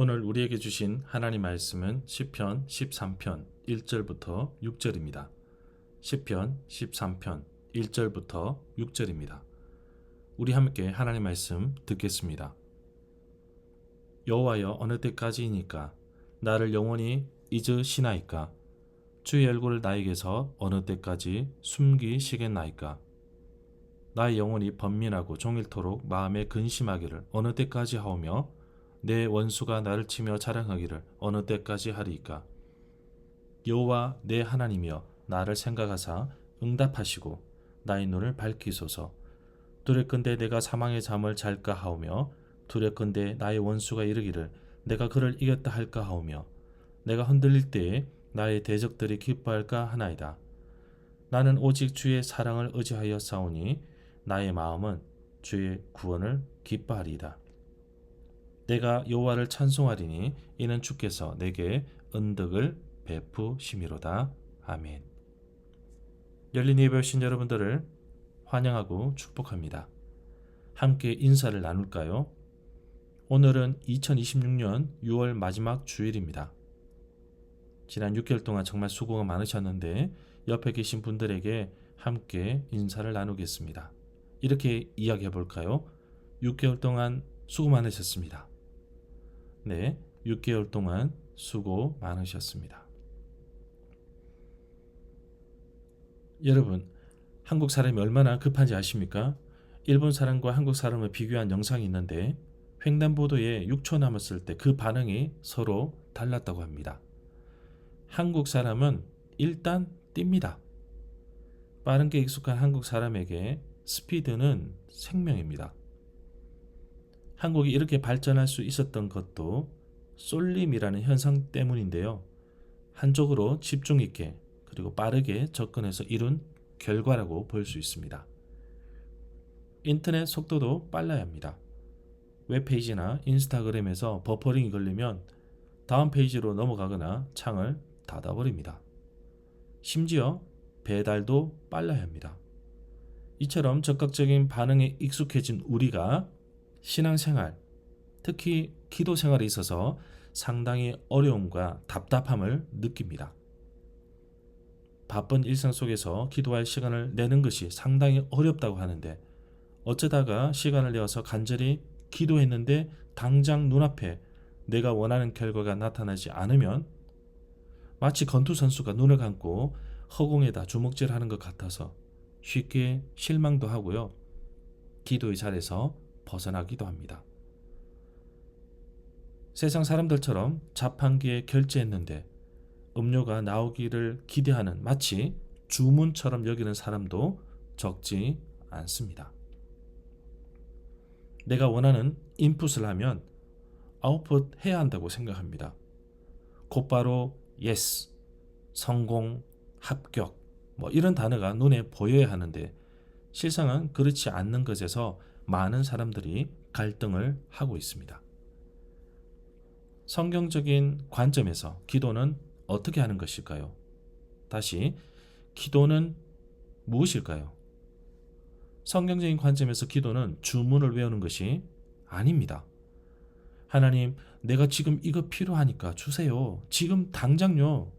오늘 우리에게 주신 하나님 말씀은 시편 13편 1절부터 6절입니다. 시편 13편 1절부터 6절입니다. 우리 함께 하나님 말씀 듣겠습니다. 여호와여, 어느 때까지이니까 나를 영원히 잊으시나이까? 주의 얼굴을 나에게서 어느 때까지 숨기시겠나이까? 나의 영혼이 번민하고 종일토록 마음에 근심하기를 어느 때까지 하오며 내 원수가 나를 치며 자랑하기를 어느 때까지 하리이까? 여호와 내 하나님이여, 나를 생각하사 응답하시고 나의 눈을 밝히소서. 두렵건대 내가 사망의 잠을 잘까 하오며 두렵건대 나의 원수가 이르기를 내가 그를 이겼다 할까 하오며 내가 흔들릴 때에 나의 대적들이 기뻐할까 하나이다. 나는 오직 주의 사랑을 의지하여 싸우니 나의 마음은 주의 구원을 기뻐하리이다. 내가 여호와를 찬송하리니 이는 주께서 내게 은덕을 베푸심이로다. 아멘. 열린 예배 오신 여러분들을 환영하고 축복합니다. 함께 인사를 나눌까요? 오늘은 2026년 6월 마지막 주일입니다. 지난 6개월 동안 정말 수고가 많으셨는데 옆에 계신 분들에게 함께 인사를 나누겠습니다. 이렇게 이야기해 볼까요? 6개월 동안 수고 많으셨습니다. 네, 6개월 동안 수고 많으셨습니다. 여러분, 한국 사람이 얼마나 급한지 아십니까? 일본 사람과 한국 사람을 비교한 영상이 있는데 횡단보도에 6초 남았을 때 그 반응이 서로 달랐다고 합니다. 한국 사람은 일단 뜁니다. 빠른 게 익숙한 한국 사람에게 스피드는 생명입니다. 한국이 이렇게 발전할 수 있었던 것도 쏠림이라는 현상 때문인데요. 한쪽으로 집중 있게 그리고 빠르게 접근해서 이룬 결과라고 볼 수 있습니다. 인터넷 속도도 빨라야 합니다. 웹페이지나 인스타그램에서 버퍼링이 걸리면 다음 페이지로 넘어가거나 창을 닫아버립니다. 심지어 배달도 빨라야 합니다. 이처럼 적극적인 반응에 익숙해진 우리가 신앙생활, 특히 기도 생활에 있어서 상당히 어려움과 답답함을 느낍니다. 바쁜 일상 속에서 기도할 시간을 내는 것이 상당히 어렵다고 하는데 어쩌다가 시간을 내어서 간절히 기도했는데 당장 눈앞에 내가 원하는 결과가 나타나지 않으면 마치 권투 선수가 눈을 감고 허공에다 주먹질하는 것 같아서 쉽게 실망도 하고요. 기도의 자리에서 벗어나기도 합니다. 세상 사람들처럼 자판기에 결제했는데 음료가 나오기를 기대하는 마치 주문처럼 여기는 사람도 적지 않습니다. 내가 원하는 인풋을 하면 아웃풋 해야 한다고 생각합니다. 곧바로 yes, 성공, 합격 이런 단어가 눈에 보여야 하는데 실상은 그렇지 않는 것에서 많은 사람들이 갈등을 하고 있습니다. 성경적인 관점에서 기도는 어떻게 하는 것일까요? 다시, 기도는 무엇일까요? 성경적인 관점에서 기도는 주문을 외우는 것이 아닙니다. 하나님, 내가 지금 이거 필요하니까 주세요. 지금 당장요.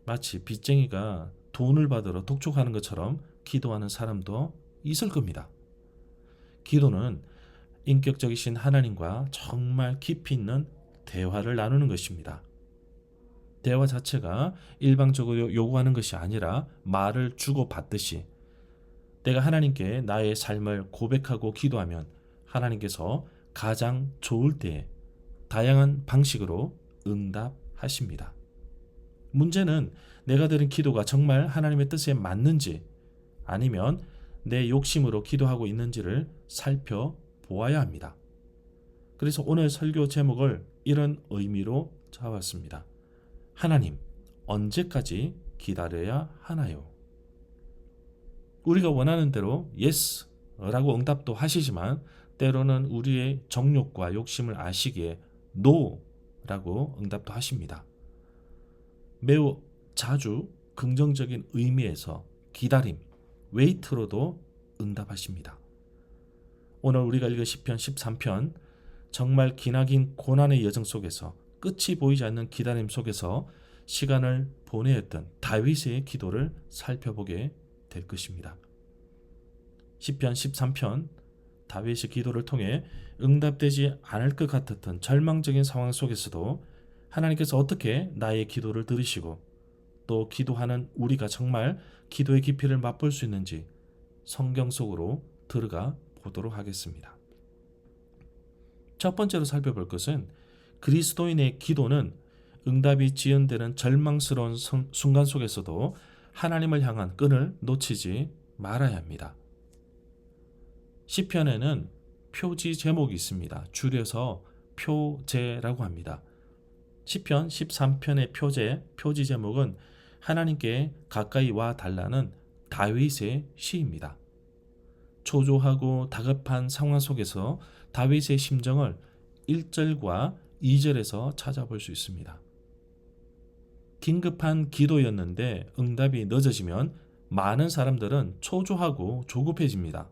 마치 빚쟁이가 돈을 받으러 독촉하는 것처럼 기도하는 사람도 있을 겁니다. 기도는 인격적이신 하나님과 정말 깊이 있는 대화를 나누는 것입니다. 대화 자체가 일방적으로 요구하는 것이 아니라 말을 주고받듯이 내가 하나님께 나의 삶을 고백하고 기도하면 하나님께서 가장 좋을 때에 다양한 방식으로 응답하십니다. 문제는 내가 드린 기도가 정말 하나님의 뜻에 맞는지 아니면 내 욕심으로 기도하고 있는지를 살펴보아야 합니다. 그래서 오늘 설교 제목을 이런 의미로 잡았습니다. 하나님, 언제까지 기다려야 하나요? 우리가 원하는 대로 yes라고 응답도 하시지만 때로는 우리의 정욕과 욕심을 아시기에 no라고 응답도 하십니다. 매우 자주 긍정적인 의미에서 기다림, wait로도 응답하십니다. 오늘 우리가 읽은 시편 13편 정말 기나긴 고난의 여정 속에서 끝이 보이지 않는 기다림 속에서 시간을 보내야 했던 다윗의 기도를 살펴보게 될 것입니다. 시편 13편 다윗의 기도를 통해 응답되지 않을 것 같았던 절망적인 상황 속에서도 하나님께서 어떻게 나의 기도를 들으시고 또 기도하는 우리가 정말 기도의 깊이를 맛볼 수 있는지 성경 속으로 들어가 보도록 하겠습니다. 첫 번째로 살펴볼 것은 그리스도인의 기도는 응답이 지연되는 절망스러운 순간 속에서도 하나님을 향한 끈을 놓치지 말아야 합니다. 시편에는 표지 제목이 있습니다. 줄여서 표제라고 합니다. 시편 13편의 표지 제목은 하나님께 가까이 와 달라는 다윗의 시입니다. 초조하고 다급한 상황 속에서 다윗의 심정을 1절과 2절에서 찾아볼 수 있습니다. 긴급한 기도였는데 응답이 늦어지면 많은 사람들은 초조하고 조급해집니다.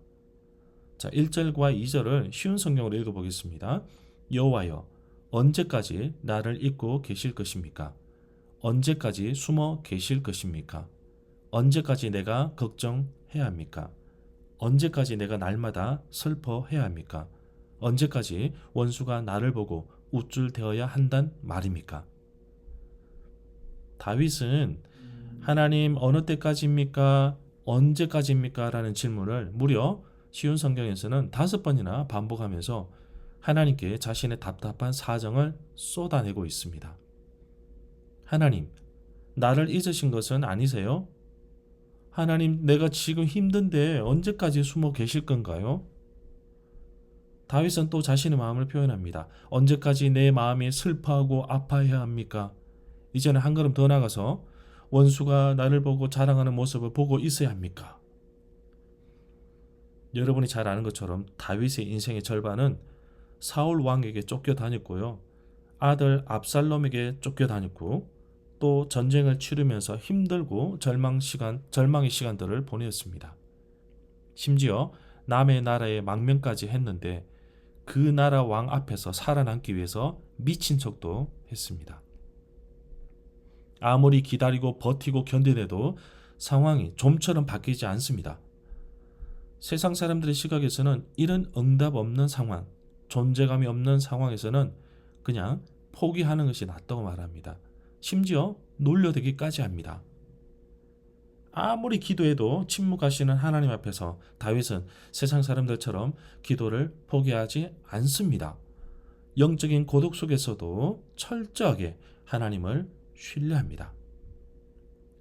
자, 1절과 2절을 쉬운 성경으로 읽어보겠습니다. 여호와여, 언제까지 나를 잊고 계실 것입니까? 언제까지 숨어 계실 것입니까? 언제까지 내가 걱정해야 합니까? 언제까지 내가 날마다 슬퍼해야 합니까? 언제까지 원수가 나를 보고 우쭐대어야 한단 말입니까? 다윗은 하나님 어느 때까지입니까? 언제까지입니까? 라는 질문을 무려 쉬운 성경에서는 5번이나 반복하면서 하나님께 자신의 답답한 사정을 쏟아내고 있습니다. 하나님, 나를 잊으신 것은 아니세요? 하나님, 내가 지금 힘든데 언제까지 숨어 계실 건가요? 다윗은 또 자신의 마음을 표현합니다. 언제까지 내 마음이 슬퍼하고 아파해야 합니까? 이제는 한 걸음 더 나가서 원수가 나를 보고 자랑하는 모습을 보고 있어야 합니까? 여러분이 잘 아는 것처럼 다윗의 인생의 절반은 사울 왕에게 쫓겨다녔고요. 아들 압살롬에게 쫓겨다녔고 또 전쟁을 치르면서 힘들고 절망의 시간들을 보냈습니다. 심지어 남의 나라에 망명까지 했는데 그 나라 왕 앞에서 살아남기 위해서 미친 척도 했습니다. 아무리 기다리고 버티고 견디내도 상황이 좀처럼 바뀌지 않습니다. 세상 사람들의 시각에서는 이런 응답 없는 상황, 존재감이 없는 상황에서는 그냥 포기하는 것이 낫다고 말합니다. 심지어 놀려대기까지 합니다. 아무리 기도해도 침묵하시는 하나님 앞에서 다윗은 세상 사람들처럼 기도를 포기하지 않습니다. 영적인 고독 속에서도 철저하게 하나님을 신뢰합니다.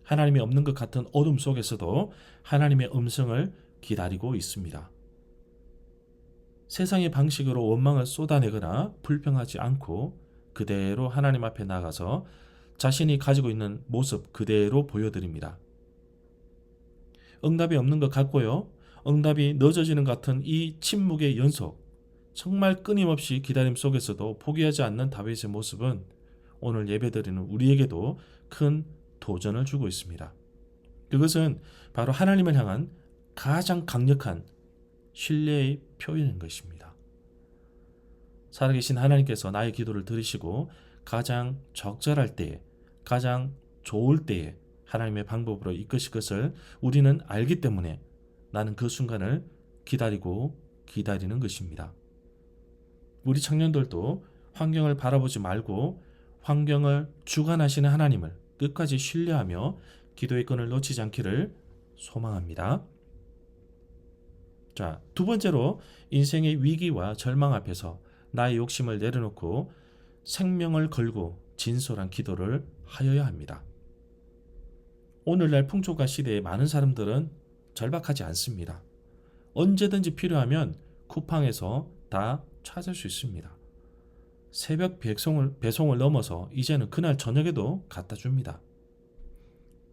하나님이 없는 것 같은 어둠 속에서도 하나님의 음성을 기다리고 있습니다. 세상의 방식으로 원망을 쏟아내거나 불평하지 않고 그대로 하나님 앞에 나가서 자신이 가지고 있는 모습 그대로 보여드립니다. 응답이 없는 것 같고요. 응답이 늦어지는 것 같은 이 침묵의 연속, 정말 끊임없이 기다림 속에서도 포기하지 않는 다윗의 모습은 오늘 예배드리는 우리에게도 큰 도전을 주고 있습니다. 그것은 바로 하나님을 향한 가장 강력한 신뢰의 표현인 것입니다. 살아계신 하나님께서 나의 기도를 들으시고 가장 적절할 때에, 가장 좋을 때에 하나님의 방법으로 이끄실 것을 우리는 알기 때문에 나는 그 순간을 기다리는 것입니다. 우리 청년들도 환경을 바라보지 말고 환경을 주관하시는 하나님을 끝까지 신뢰하며 기도의 끈을 놓치지 않기를 소망합니다. 자, 두 번째로 인생의 위기와 절망 앞에서 나의 욕심을 내려놓고 생명을 걸고 진솔한 기도를 하여야 합니다. 오늘날 풍조가 시대에 많은 사람들은 절박하지 않습니다. 언제든지 필요하면 쿠팡에서 다 찾을 수 있습니다. 새벽 배송을 넘어서 이제는 그날 저녁에도 갖다 줍니다.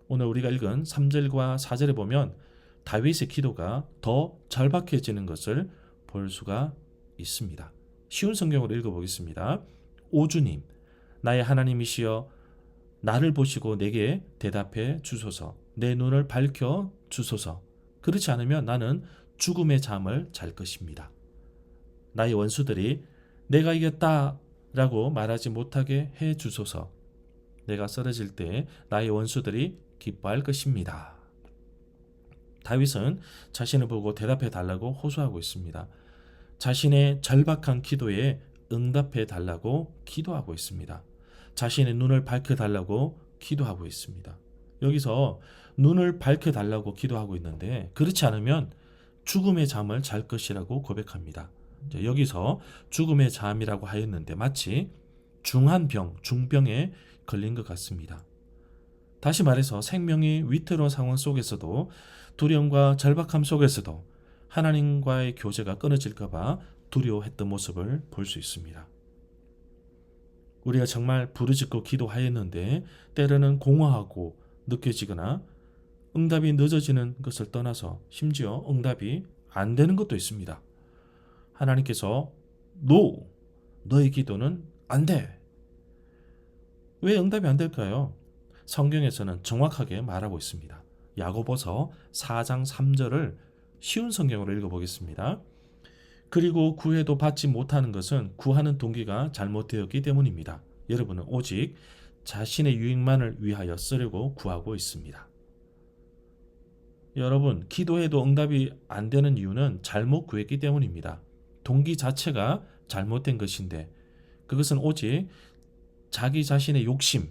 오늘 우리가 읽은 3절과 4절에 보면 다윗의 기도가 더 절박해지는 것을 볼 수가 있습니다. 쉬운 성경으로 읽어보겠습니다. 오 주님, 나의 하나님이시여 나를 보시고 내게 대답해 주소서. 내 눈을 밝혀 주소서. 그렇지 않으면 나는 죽음의 잠을 잘 것입니다. 나의 원수들이 내가 이겼다 라고 말하지 못하게 해 주소서. 내가 쓰러질 때 나의 원수들이 기뻐할 것입니다. 다윗은 자신을 보고 대답해 달라고 호소하고 있습니다. 자신의 절박한 기도에 응답해 달라고 기도하고 있습니다. 자신의 눈을 밝혀 달라고 기도하고 있습니다. 여기서 눈을 밝혀 달라고 기도하고 있는데 그렇지 않으면 죽음의 잠을 잘 것이라고 고백합니다. 여기서 죽음의 잠이라고 하였는데 마치 중한 병, 중병에 걸린 것 같습니다. 다시 말해서 생명이 위태로운 상황 속에서도 두려움과 절박함 속에서도 하나님과의 교제가 끊어질까 봐 두려워했던 모습을 볼 수 있습니다. 우리가 정말 부르짖고 기도하였는데 때로는 공허하고 느껴지거나 응답이 늦어지는 것을 떠나서 심지어 응답이 안 되는 것도 있습니다. 하나님께서 NO! 너의 기도는 안 돼! 왜 응답이 안 될까요? 성경에서는 정확하게 말하고 있습니다. 야고보서 4장 3절을 쉬운 성경으로 읽어보겠습니다. 그리고 구해도 받지 못하는 것은 구하는 동기가 잘못되었기 때문입니다. 여러분은 오직 자신의 유익만을 위하여 쓰려고 구하고 있습니다. 여러분, 기도해도 응답이 안 되는 이유는 잘못 구했기 때문입니다. 동기 자체가 잘못된 것인데 그것은 오직 자기 자신의 욕심,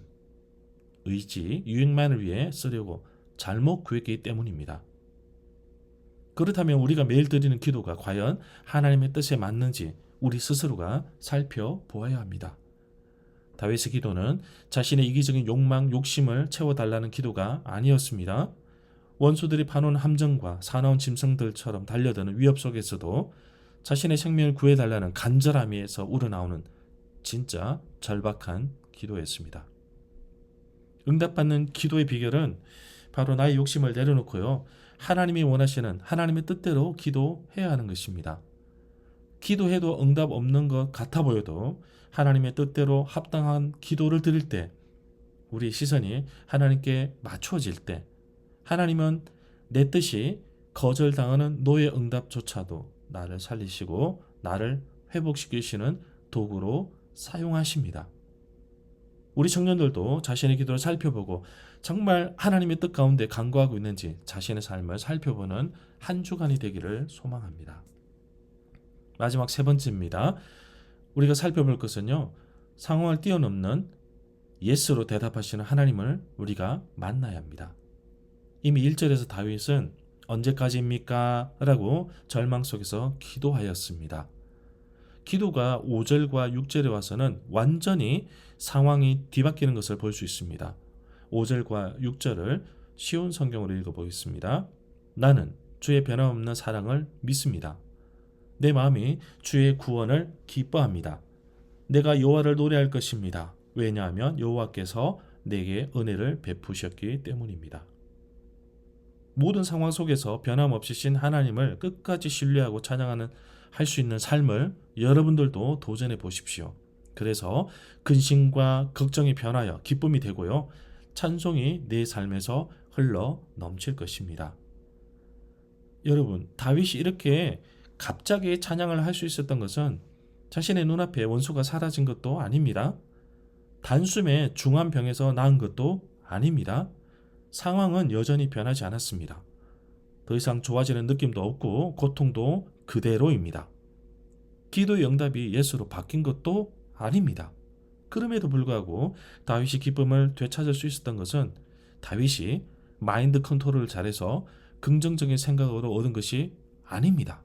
의지, 유익만을 위해 쓰려고 잘못 구했기 때문입니다. 그렇다면 우리가 매일 드리는 기도가 과연 하나님의 뜻에 맞는지 우리 스스로가 살펴보아야 합니다. 다윗의 기도는 자신의 이기적인 욕망, 욕심을 채워달라는 기도가 아니었습니다. 원수들이 파놓은 함정과 사나운 짐승들처럼 달려드는 위협 속에서도 자신의 생명을 구해달라는 간절함에서 우러나오는 진짜 절박한 기도였습니다. 응답받는 기도의 비결은 바로 나의 욕심을 내려놓고요. 하나님이 원하시는 하나님의 뜻대로 기도해야 하는 것입니다. 기도해도 응답 없는 것 같아 보여도 하나님의 뜻대로 합당한 기도를 드릴 때 우리 시선이 하나님께 맞춰질 때 하나님은 내 뜻이 거절당하는 노예 응답조차도 나를 살리시고 나를 회복시키시는 도구로 사용하십니다. 우리 청년들도 자신의 기도를 살펴보고 정말 하나님의 뜻 가운데 간구하고 있는지 자신의 삶을 살펴보는 한 주간이 되기를 소망합니다. 마지막 세 번째입니다. 우리가 살펴볼 것은요. 상황을 뛰어넘는 예스로 대답하시는 하나님을 우리가 만나야 합니다. 이미 1절에서 다윗은 언제까지입니까? 라고 절망 속에서 기도하였습니다. 기도가 5절과 6절에 와서는 완전히 상황이 뒤바뀌는 것을 볼 수 있습니다. 5절과 6절을 쉬운 성경으로 읽어보겠습니다. 나는 주의 변함없는 사랑을 믿습니다. 내 마음이 주의 구원을 기뻐합니다. 내가 여호와를 노래할 것입니다. 왜냐하면 여호와께서 내게 은혜를 베푸셨기 때문입니다. 모든 상황 속에서 변함없이 신 하나님을 끝까지 신뢰하고 찬양하는 할 수 있는 삶을 여러분들도 도전해 보십시오. 그래서 근심과 걱정이 변하여 기쁨이 되고요. 찬송이 내 삶에서 흘러 넘칠 것입니다. 여러분, 다윗이 이렇게 갑자기 찬양을 할 수 있었던 것은 자신의 눈앞에 원수가 사라진 것도 아닙니다. 단숨에 중한 병에서 나은 것도 아닙니다. 상황은 여전히 변하지 않았습니다. 더 이상 좋아지는 느낌도 없고 고통도 그대로입니다. 기도의 응답이 예수로 바뀐 것도 아닙니다. 그럼에도 불구하고 다윗이 기쁨을 되찾을 수 있었던 것은 다윗이 마인드 컨트롤을 잘해서 긍정적인 생각으로 얻은 것이 아닙니다.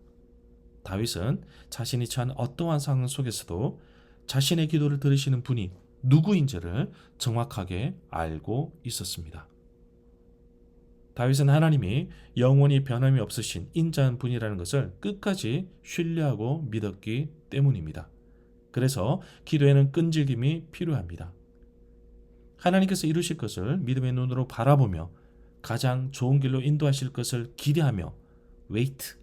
다윗은 자신이 처한 어떠한 상황 속에서도 자신의 기도를 들으시는 분이 누구인지를 정확하게 알고 있었습니다. 다윗은 하나님이 영원히 변함이 없으신 인자한 분이라는 것을 끝까지 신뢰하고 믿었기 때문입니다. 그래서 기도에는 끈질김이 필요합니다. 하나님께서 이루실 것을 믿음의 눈으로 바라보며 가장 좋은 길로 인도하실 것을 기대하며 웨이트.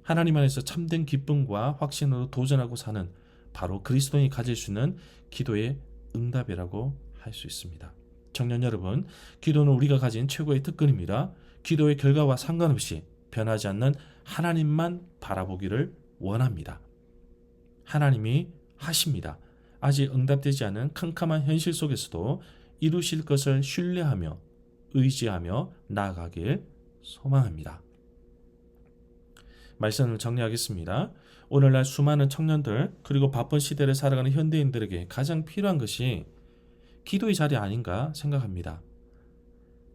하나님 안에서 참된 기쁨과 확신으로 도전하고 사는 바로 그리스도인이 가질 수 있는 기도의 응답이라고 할 수 있습니다. 청년 여러분, 기도는 우리가 가진 최고의 특권입니다. 기도의 결과와 상관없이 변하지 않는 하나님만 바라보기를 원합니다. 하나님이 하십니다. 아직 응답되지 않은 캄캄한 현실 속에서도 이루실 것을 신뢰하며 의지하며 나아가길 소망합니다. 말씀을 정리하겠습니다. 오늘날 수많은 청년들 그리고 바쁜 시대를 살아가는 현대인들에게 가장 필요한 것이 기도의 자리 아닌가 생각합니다.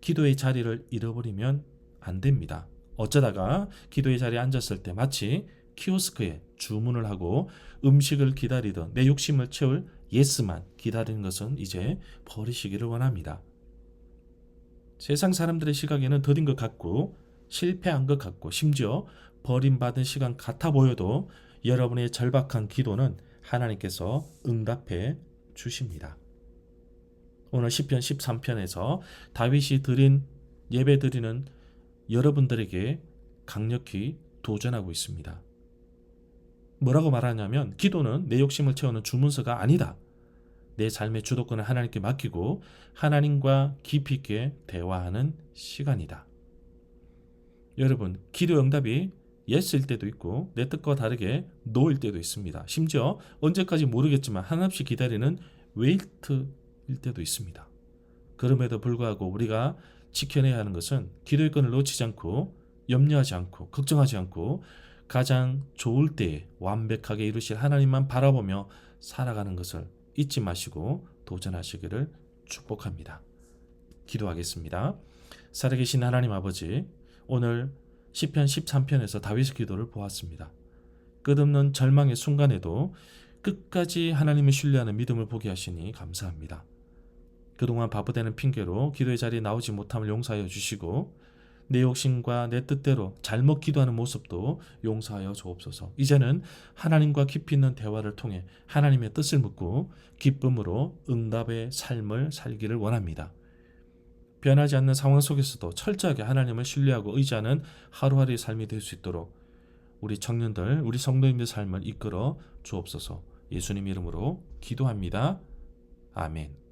기도의 자리를 잃어버리면 안 됩니다. 어쩌다가 기도의 자리에 앉았을 때 마치 키오스크에 주문을 하고 음식을 기다리던 내 욕심을 채울 예스만 기다리는 것은 이제 버리시기를 원합니다. 세상 사람들의 시각에는 더딘 것 같고 실패한 것 같고 심지어 버림받은 시간 같아 보여도 여러분의 절박한 기도는 하나님께서 응답해 주십니다. 오늘 시편 13편에서 다윗이 드린 예배 드리는 여러분들에게 강력히 도전하고 있습니다. 뭐라고 말하냐면 기도는 내 욕심을 채우는 주문서가 아니다. 내 삶의 주도권을 하나님께 맡기고 하나님과 깊이 있게 대화하는 시간이다. 여러분, 기도 응답이 예스일 때도 있고 내 뜻과 다르게 노일 때도 있습니다. 심지어 언제까지 모르겠지만 한없이 기다리는 웨이트일 때도 있습니다. 그럼에도 불구하고 우리가 지켜내야 하는 것은 기도의 끈을 놓치지 않고 염려하지 않고 걱정하지 않고 가장 좋을 때에 완벽하게 이루실 하나님만 바라보며 살아가는 것을 잊지 마시고 도전하시기를 축복합니다. 기도하겠습니다. 살아계신 하나님 아버지, 오늘 시편 13편에서 다윗의 기도를 보았습니다. 끝없는 절망의 순간에도 끝까지 하나님을 신뢰하는 믿음을 보게 하시니 감사합니다. 그동안 바쁘다는 핑계로 기도의 자리에 나오지 못함을 용서하여 주시고 내 욕심과 내 뜻대로 잘못 기도하는 모습도 용서하여 주옵소서. 이제는 하나님과 깊이 있는 대화를 통해 하나님의 뜻을 묻고 기쁨으로 응답의 삶을 살기를 원합니다. 변하지 않는 상황 속에서도 철저하게 하나님을 신뢰하고 의지하는 하루하루의 삶이 될 수 있도록 우리 청년들, 우리 성도님들 삶을 이끌어 주옵소서. 예수님 이름으로 기도합니다. 아멘.